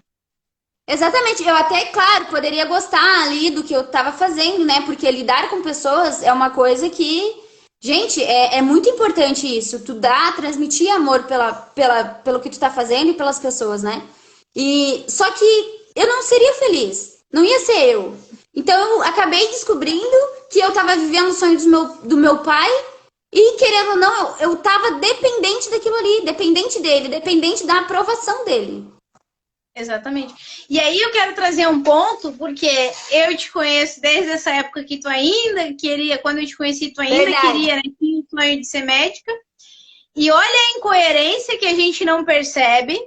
Exatamente. Eu até, claro, poderia gostar ali do que eu estava fazendo, né? Porque lidar com pessoas é uma coisa que, gente, é muito importante isso. Tu transmitir amor pelo que tu tá fazendo e pelas pessoas, né? E só que eu não seria feliz. Não ia ser eu. Então eu acabei descobrindo que eu estava vivendo o sonho do meu pai e, querendo ou não, eu tava dependente daquilo ali, dependente dele, dependente da aprovação dele. Exatamente. E aí eu quero trazer um ponto, porque eu te conheço desde essa época que tu ainda queria, quando eu te conheci, tu ainda Verdade. queria, né, tinha o sonho de ser médica. E olha a incoerência que a gente não percebe,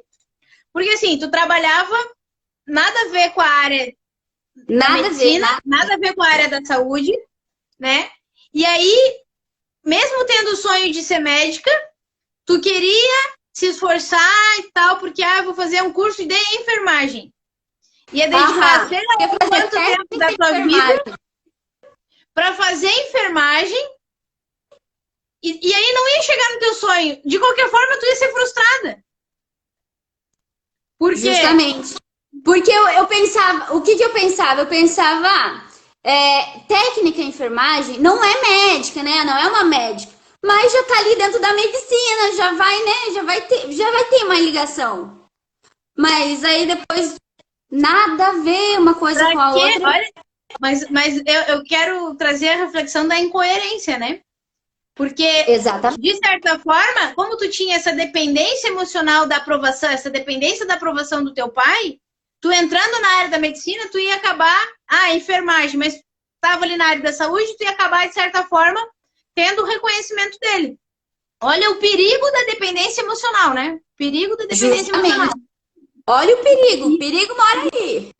porque assim, tu trabalhava nada a ver com a área da medicina, nada a ver com a área da saúde, né? E aí, mesmo tendo o sonho de ser médica, tu queria se esforçar e tal, porque eu vou fazer um curso de enfermagem. Ia dedicar, sei lá, quanto tempo da tua vida para fazer enfermagem e aí não ia chegar no teu sonho. De qualquer forma, tu ia ser frustrada. Por quê? Justamente. Porque eu pensava, o que eu pensava? Eu pensava, técnica em enfermagem não é médica, né? Não é uma médica. Mas já tá ali dentro da medicina, já vai, né? Já vai ter uma ligação. Mas aí depois nada a ver uma coisa com a outra. Olha, mas eu quero trazer a reflexão da incoerência, né? Porque, exatamente, de certa forma, como tu tinha essa dependência emocional da aprovação, essa dependência da aprovação do teu pai, tu entrando na área da medicina, tu ia acabar, enfermagem, mas estava ali na área da saúde, tu ia acabar, de certa forma, tendo o reconhecimento dele. Olha o perigo da dependência emocional, né? Perigo da dependência emocional. Olha o perigo mora aí.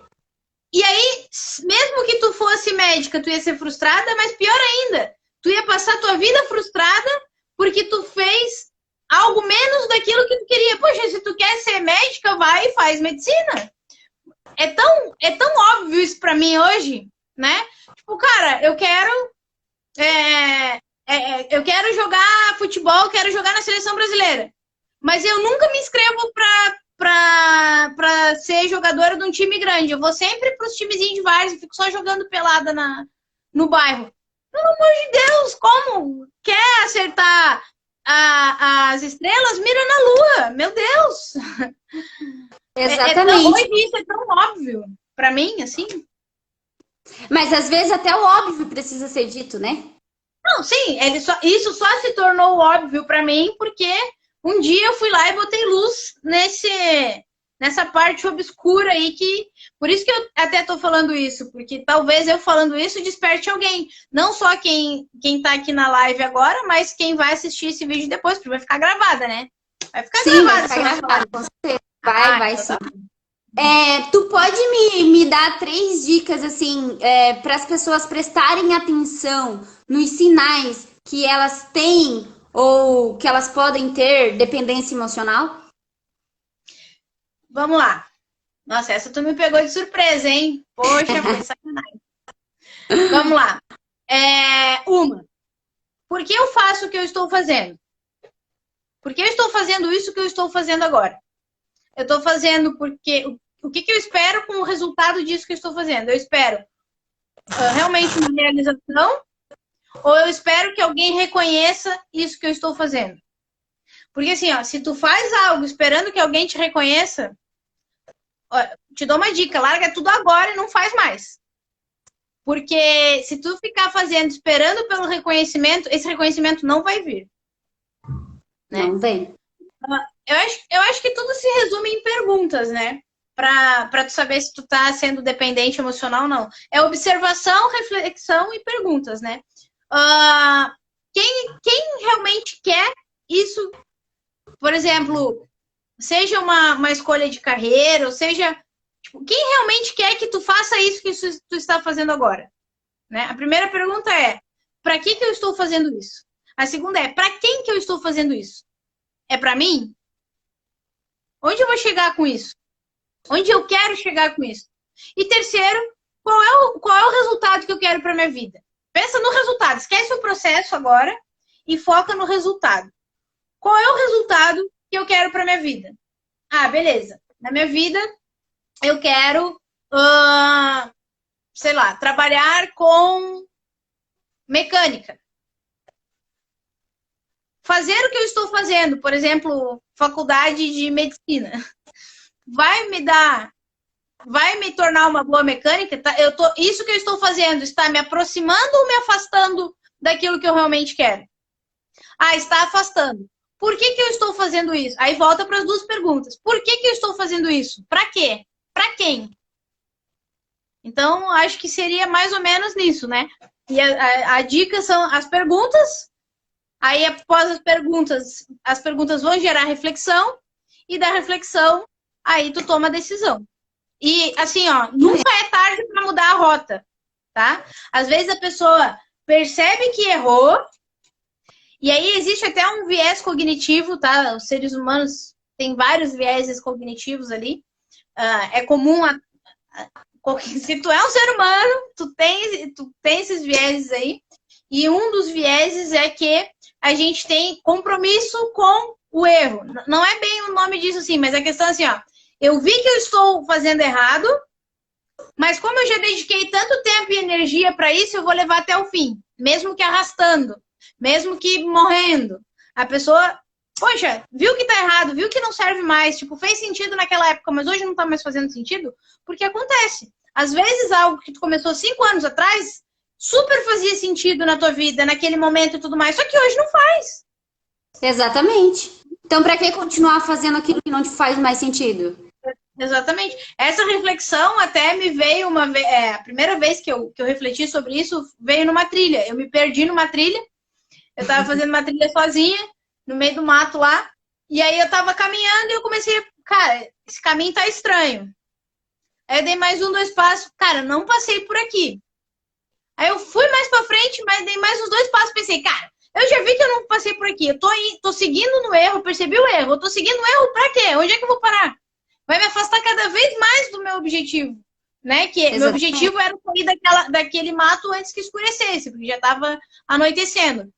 E aí, mesmo que tu fosse médica, tu ia ser frustrada, mas pior ainda, tu ia passar tua vida frustrada porque tu fez algo menos daquilo que tu queria. Poxa, se tu quer ser médica, vai e faz medicina. É tão óbvio isso pra mim hoje, né? Tipo, cara, eu quero jogar futebol, quero jogar na seleção brasileira. Mas eu nunca me inscrevo pra ser jogadora de um time grande. Eu vou sempre pros timezinhos de vários e fico só jogando pelada no bairro. Pelo amor de Deus, como? Quer acertar as estrelas? Mira na lua, meu Deus! Exatamente. Hoje isso é tão óbvio pra mim, assim. Mas às vezes até o óbvio precisa ser dito, né? Não, sim, isso só se tornou óbvio pra mim porque um dia eu fui lá e botei luz nessa parte obscura aí que... Por isso que eu até tô falando isso, porque talvez eu falando isso desperte alguém. Não só quem tá aqui na live agora, mas quem vai assistir esse vídeo depois, porque vai ficar gravada, né? Vai ficar gravada. Vai ficar gravada, com certeza. Vai sim. Tu pode me dar 3 dicas, assim, para as pessoas prestarem atenção nos sinais que elas têm ou que elas podem ter dependência emocional? Vamos lá. Nossa, essa tu me pegou de surpresa, hein? Poxa, foi sacanagem. Vamos lá. Por que eu faço o que eu estou fazendo? Por que eu estou fazendo isso que eu estou fazendo agora? Eu estou fazendo porque... O que eu espero com o resultado disso que eu estou fazendo? Eu espero realmente uma realização ou eu espero que alguém reconheça isso que eu estou fazendo? Porque assim, se tu faz algo esperando que alguém te reconheça, te dou uma dica, larga tudo agora e não faz mais. Porque se tu ficar fazendo, esperando pelo reconhecimento, esse reconhecimento não vai vir. Né? Não vem. Eu acho que tudo se resume em perguntas, né? Para tu saber se tu tá sendo dependente emocional ou não. É observação, reflexão e perguntas, né? Quem realmente quer isso, por exemplo, seja uma escolha de carreira, ou seja, tipo, quem realmente quer que tu faça isso que tu está fazendo agora? Né? A primeira pergunta é, para que eu estou fazendo isso? A segunda é, para quem que eu estou fazendo isso? É para mim? Onde eu vou chegar com isso? Onde eu quero chegar com isso? E terceiro, qual é o resultado que eu quero para minha vida? Pensa no resultado, esquece o processo agora e foca no resultado. Qual é o resultado que eu quero para minha vida? Ah, beleza. Na minha vida, eu quero, sei lá, trabalhar com mecânica. Fazer o que eu estou fazendo, por exemplo, faculdade de medicina, vai me tornar uma boa mecânica? Tá? Isso que eu estou fazendo está me aproximando ou me afastando daquilo que eu realmente quero? Ah, está afastando. Por que eu estou fazendo isso? Aí volta para as duas perguntas. Por que eu estou fazendo isso? Para quê? Para quem? Então, acho que seria mais ou menos nisso, né? E a dica são as perguntas. Aí, após as perguntas vão gerar reflexão. E da reflexão, aí tu toma a decisão. E, assim, ó, nunca é tarde para mudar a rota, tá? Às vezes a pessoa percebe que errou. E aí existe até um viés cognitivo, tá? Os seres humanos têm vários vieses cognitivos ali. É comum... Se tu é um ser humano, tu tem esses vieses aí. E um dos vieses é que a gente tem compromisso com o erro. Não é bem o nome disso assim, mas a questão é assim, ó. Eu vi que eu estou fazendo errado, mas como eu já dediquei tanto tempo e energia para isso, eu vou levar até o fim. Mesmo que arrastando, mesmo que morrendo. A pessoa, poxa, viu que tá errado, viu que não serve mais. Tipo, fez sentido naquela época, mas hoje não tá mais fazendo sentido. Porque acontece. Às vezes algo que tu começou 5 anos atrás super fazia sentido na tua vida, naquele momento e tudo mais. Só que hoje não faz. Exatamente. Então, para que continuar fazendo aquilo que não te faz mais sentido? Exatamente. Essa reflexão até me veio uma vez. A primeira vez que eu refleti sobre isso veio numa trilha. Eu me perdi numa trilha. Eu tava fazendo uma trilha sozinha, no meio do mato lá. E aí eu tava caminhando e eu comecei, cara, esse caminho tá estranho. Aí eu dei mais 1, 2 passos. Cara, não passei por aqui. Aí eu fui mais pra frente, mas dei mais uns 2 passos. Pensei, cara, eu já vi que eu não passei por aqui. Eu tô seguindo no erro, percebi o erro. Eu tô seguindo o erro pra quê? Onde é que eu vou parar? Vai me afastar cada vez mais do meu objetivo. Né? Que meu objetivo era sair daquele mato antes que escurecesse, porque já tava anoitecendo.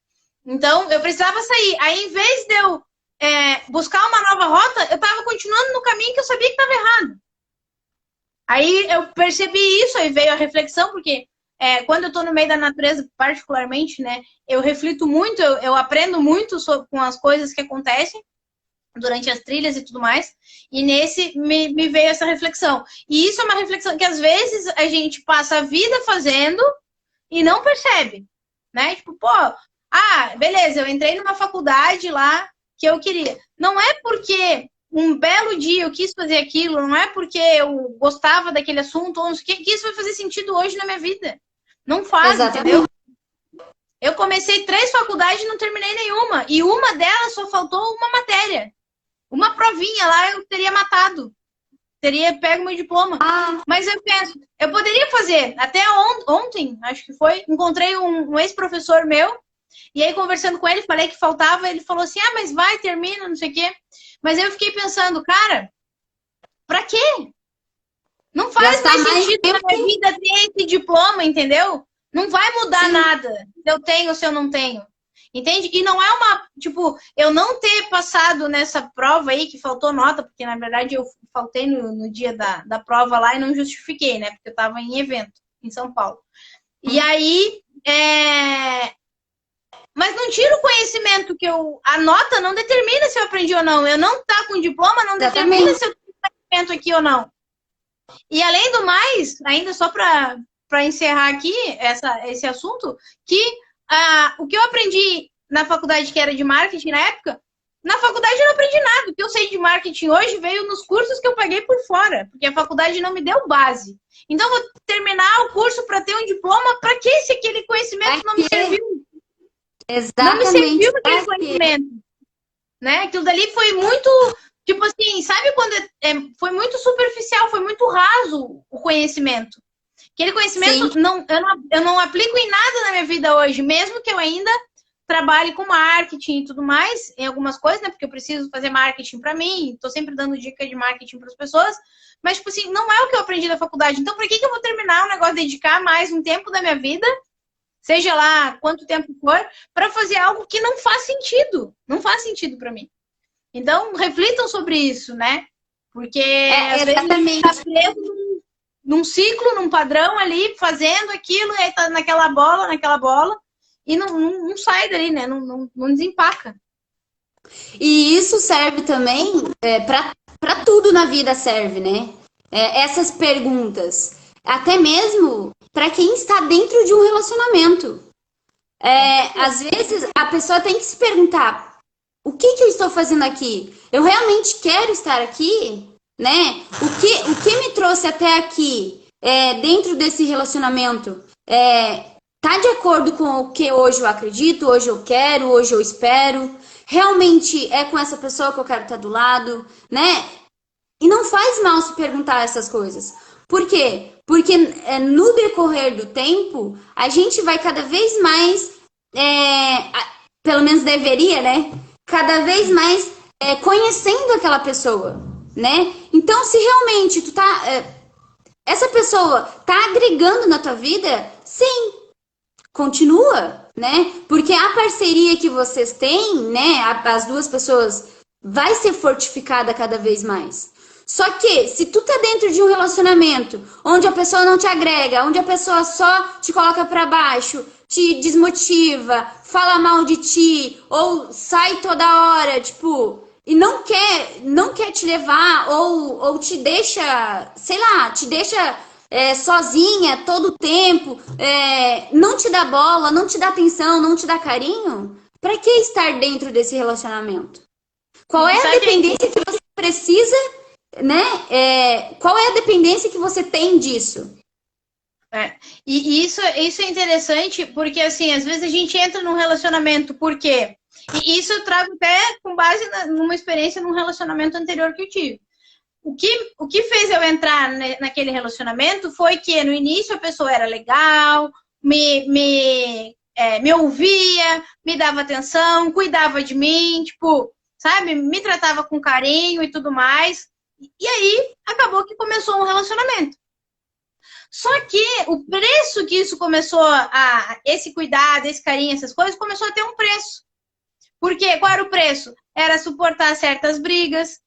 Então, eu precisava sair. Aí, em vez de eu buscar uma nova rota, eu tava continuando no caminho que eu sabia que tava errado. Aí eu percebi isso, aí veio a reflexão, porque quando eu tô no meio da natureza, particularmente, né, eu reflito muito, eu aprendo muito com as coisas que acontecem durante as trilhas e tudo mais, e nesse me veio essa reflexão. E isso é uma reflexão que às vezes a gente passa a vida fazendo e não percebe, né? Tipo, pô, beleza, eu entrei numa faculdade lá que eu queria. Não é porque um belo dia eu quis fazer aquilo, não é porque eu gostava daquele assunto, ou não sei o que isso vai fazer sentido hoje na minha vida. Não faz, entendeu? Eu comecei 3 faculdades e não terminei nenhuma. E uma delas só faltou uma matéria. Uma provinha lá eu teria matado. Teria pego meu diploma. Mas eu penso, eu poderia fazer. Até ontem, acho que foi, encontrei um ex-professor meu. E aí, conversando com ele, falei que faltava. Ele falou assim, mas vai, termina, não sei o quê. Mas eu fiquei pensando, cara, pra quê? Não faz mais sentido na minha vida ter esse diploma, entendeu? Não vai mudar nada se eu tenho ou se eu não tenho. Entende? E não é tipo, eu não ter passado nessa prova aí, que faltou nota, porque na verdade eu faltei no dia da prova lá e não justifiquei, né? Porque eu tava em evento em São Paulo. E aí, mas não tira o conhecimento que a nota não determina se eu aprendi ou não. Eu não tá com diploma não determina se eu tenho conhecimento aqui ou não. E além do mais, ainda só para para encerrar aqui esse assunto, que o que eu aprendi na faculdade, que era de marketing na época, na faculdade eu não aprendi nada. O que eu sei de marketing hoje veio nos cursos que eu paguei por fora, porque a faculdade não me deu base. Então, eu vou terminar o curso para ter um diploma. Para que se aquele conhecimento não me serviu? Exatamente. Não me serviu aquele conhecimento. Né? Aquilo dali foi muito, tipo assim, sabe quando foi muito superficial, foi muito raso o conhecimento. Aquele conhecimento eu não aplico em nada na minha vida hoje, mesmo que eu ainda trabalhe com marketing e tudo mais, em algumas coisas, né? Porque eu preciso fazer marketing para mim, estou sempre dando dica de marketing para as pessoas, mas, tipo assim, não é o que eu aprendi na faculdade. Então, por que eu vou terminar um negócio, dedicar mais um tempo da minha vida, seja lá quanto tempo for, para fazer algo que não faz sentido? Não faz sentido para mim. Então, reflitam sobre isso, né? Porque às vezes a gente está preso num ciclo, num padrão ali, fazendo aquilo, e aí tá naquela bola, e não sai dali, né? Não desempaca. E isso serve também para tudo na vida, serve, né? Essas perguntas. Até mesmo para quem está dentro de um relacionamento. Às vezes a pessoa tem que se perguntar: o que eu estou fazendo aqui? Eu realmente quero estar aqui? Né? O que me trouxe até aqui dentro desse relacionamento? Tá de acordo com o que hoje eu acredito, hoje eu quero, hoje eu espero? Realmente é com essa pessoa que eu quero estar do lado, né? E não faz mal se perguntar essas coisas. Por quê? Porque no decorrer do tempo, a gente vai cada vez mais, pelo menos deveria, né? Cada vez mais conhecendo aquela pessoa, né? Então, se realmente essa pessoa tá agregando na tua vida, sim, continua, né? Porque a parceria que vocês têm, né? As duas pessoas vai ser fortificada cada vez mais. Só que, se tu tá dentro de um relacionamento onde a pessoa não te agrega, onde a pessoa só te coloca pra baixo, te desmotiva, fala mal de ti, ou sai toda hora, tipo, e não quer te levar, ou te deixa, sei lá, te deixa sozinha todo o tempo, não te dá bola, não te dá atenção, não te dá carinho, pra que estar dentro desse relacionamento? Qual é a dependência que você precisa, né? Qual é a dependência que você tem disso? E isso é interessante, porque assim, às vezes a gente entra num relacionamento, por quê? E isso eu trago até com base numa experiência num relacionamento anterior que eu tive. O que fez eu entrar naquele relacionamento foi que no início a pessoa era legal, me ouvia, me dava atenção, cuidava de mim, tipo, sabe? Me tratava com carinho e tudo mais. E aí acabou que começou um relacionamento. Só que o preço que isso começou esse cuidado, esse carinho, essas coisas, começou a ter um preço. Porque qual era o preço? Era suportar certas brigas,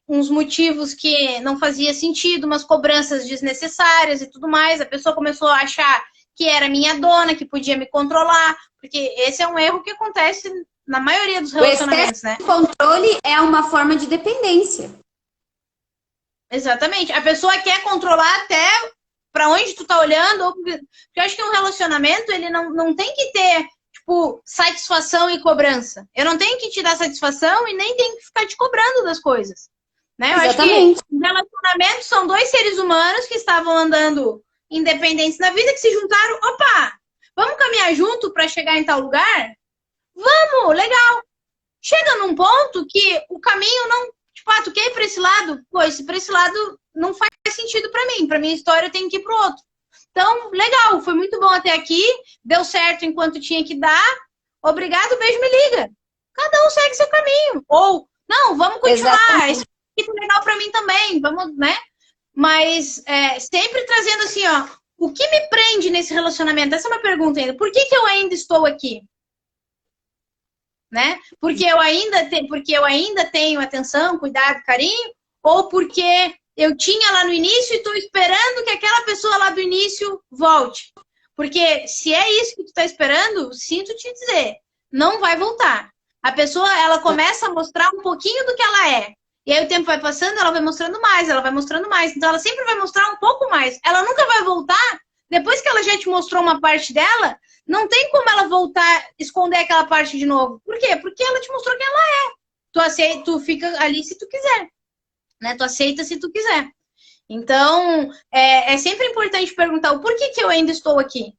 uns motivos que não fazia sentido, umas cobranças desnecessárias e tudo mais. A pessoa começou a achar que era minha dona, que podia me controlar, porque esse é um erro que acontece na maioria dos relacionamentos, né? O controle é uma forma de dependência. Exatamente. A pessoa quer controlar até para onde tu tá olhando, porque eu acho que um relacionamento, ele não tem que ter, tipo, satisfação e cobrança. Eu não tenho que te dar satisfação e nem tenho que ficar te cobrando das coisas. Né? Eu Exatamente. acho que um relacionamento são dois seres humanos que estavam andando independentes na vida, que se juntaram, opa, vamos caminhar junto para chegar em tal lugar? Vamos, legal. Chega num ponto que o caminho não, tipo, tu quer ir para esse lado? Pois, para esse lado não faz sentido para mim. Para minha história eu tenho que ir pro outro. Então, legal, foi muito bom até aqui, deu certo enquanto tinha que dar. Obrigado, beijo, me liga. Cada um segue seu caminho. Ou, não, vamos continuar. Isso é legal para mim também, vamos, né? Mas sempre trazendo assim, ó, o que me prende nesse relacionamento? Essa é uma pergunta ainda. Por que eu ainda estou aqui? Né? Porque eu ainda tenho atenção, cuidado, carinho, ou porque eu tinha lá no início e estou esperando que aquela pessoa lá do início volte. Porque se é isso que tu está esperando, sinto te dizer, não vai voltar. A pessoa, ela começa a mostrar um pouquinho do que ela é. E aí o tempo vai passando, ela vai mostrando mais, ela vai mostrando mais. Então ela sempre vai mostrar um pouco mais. Ela nunca vai voltar Depois que ela já te mostrou uma parte dela, não tem como ela voltar, esconder aquela parte de novo. Por quê? Porque ela te mostrou quem ela é. Tu aceita, tu fica ali se tu quiser, né? Tu aceita se tu quiser. Então, é sempre importante perguntar o porquê que eu ainda estou aqui,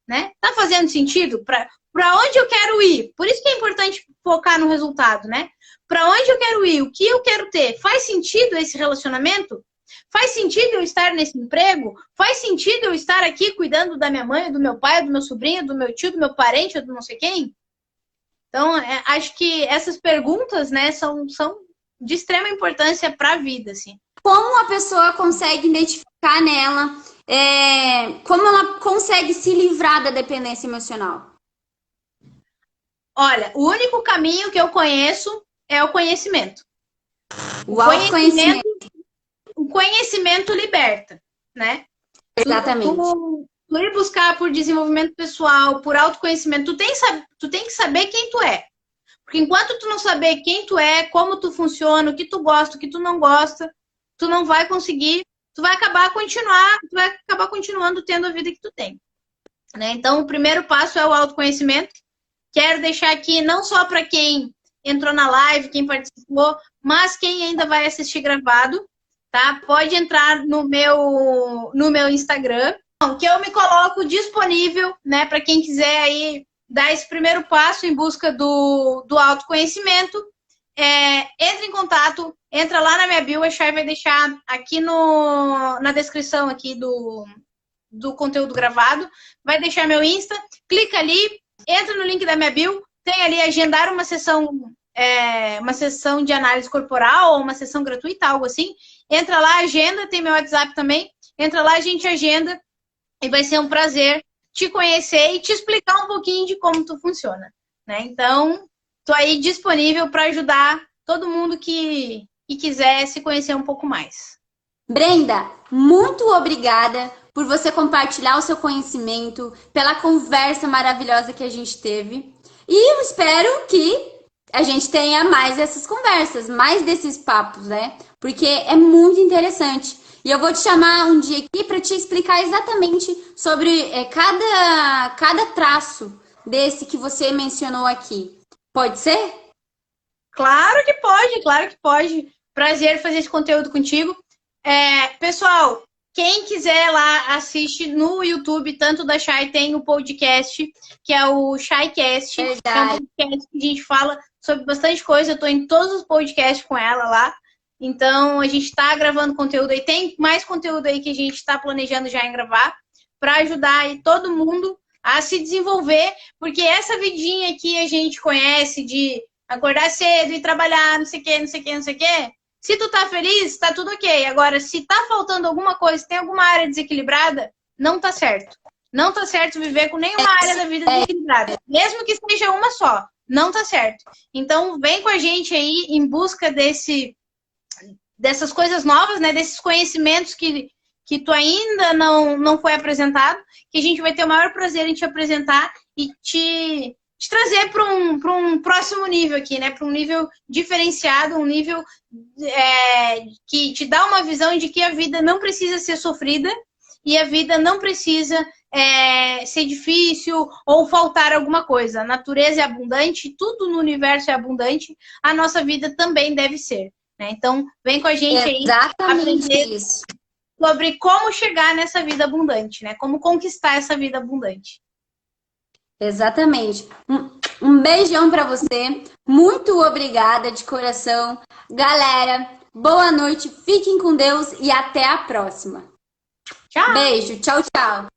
né? Tá fazendo sentido? Para onde eu quero ir? Por isso que é importante focar no resultado, né? Para onde eu quero ir? O que eu quero ter? Faz sentido esse relacionamento? Faz sentido eu estar nesse emprego? Faz sentido eu estar aqui cuidando da minha mãe, do meu pai, do meu sobrinho, do meu tio, do meu parente, ou do não sei quem? Então, acho que essas perguntas, né, são de extrema importância para a vida, assim. Como a pessoa consegue identificar nela, como ela consegue se livrar da dependência emocional? Olha, o único caminho que eu conheço é o conhecimento. O autoconhecimento. O conhecimento liberta, né? Exatamente. Tu ir buscar por desenvolvimento pessoal, por autoconhecimento, tu tem que saber quem tu é. Porque enquanto tu não saber quem tu é, como tu funciona, o que tu gosta, o que tu não gosta, tu não vai conseguir, tu vai acabar continuando tendo a vida que tu tem, né? Então, o primeiro passo é o autoconhecimento. Quero deixar aqui não só para quem entrou na live, quem participou, mas quem ainda vai assistir gravado, tá? Pode entrar no meu Instagram, que eu me coloco disponível, né, para quem quiser aí dar esse primeiro passo em busca do autoconhecimento. Entre em contato, entra lá na minha bio, a Chay vai deixar aqui na descrição aqui do conteúdo gravado, vai deixar meu Insta, clica ali, entra no link da minha bio, tem ali agendar uma sessão de análise corporal ou uma sessão gratuita, algo assim. Entra lá, agenda, tem meu WhatsApp também. Entra lá, a gente agenda e vai ser um prazer te conhecer e te explicar um pouquinho de como tu funciona, né? Então, tô aí disponível para ajudar todo mundo que quiser se conhecer um pouco mais. Brenda, muito obrigada por você compartilhar o seu conhecimento, pela conversa maravilhosa que a gente teve. E eu espero que a gente tenha mais dessas conversas, mais desses papos, né? Porque é muito interessante. E eu vou te chamar um dia aqui para te explicar exatamente sobre cada traço desse que você mencionou aqui. Pode ser? Claro que pode, claro que pode. Prazer fazer esse conteúdo contigo. Pessoal, quem quiser lá, assiste no YouTube, tanto da Chay, tem o podcast, que é o Chaycast. Verdade. É um podcast que a gente fala sobre bastante coisa. Eu tô em todos os podcasts com ela lá. Então, a gente tá gravando conteúdo aí. Tem mais conteúdo aí que a gente tá planejando já em gravar, para ajudar aí todo mundo a se desenvolver. Porque essa vidinha que a gente conhece de acordar cedo e trabalhar, não sei o quê, não sei o quê, não sei o quê. Se tu tá feliz, tá tudo ok. Agora, se tá faltando alguma coisa, tem alguma área desequilibrada, não tá certo. Não tá certo viver com nenhuma área da vida desequilibrada. Mesmo que seja uma só, não tá certo. Então, vem com a gente aí em busca dessas coisas novas, né? Desses conhecimentos que tu ainda não foi apresentado, que a gente vai ter o maior prazer em te apresentar e te trazer para um próximo nível aqui, né? Para um nível diferenciado, um nível que te dá uma visão de que a vida não precisa ser sofrida e a vida não precisa ser difícil ou faltar alguma coisa. A natureza é abundante, tudo no universo é abundante, a nossa vida também deve ser, né? Então, vem com a gente aí aprender isso. Sobre como chegar nessa vida abundante, né? Como conquistar essa vida abundante. Exatamente. Um beijão para você. Muito obrigada de coração. Galera, boa noite. Fiquem com Deus e até a próxima. Tchau. Beijo. Tchau, tchau.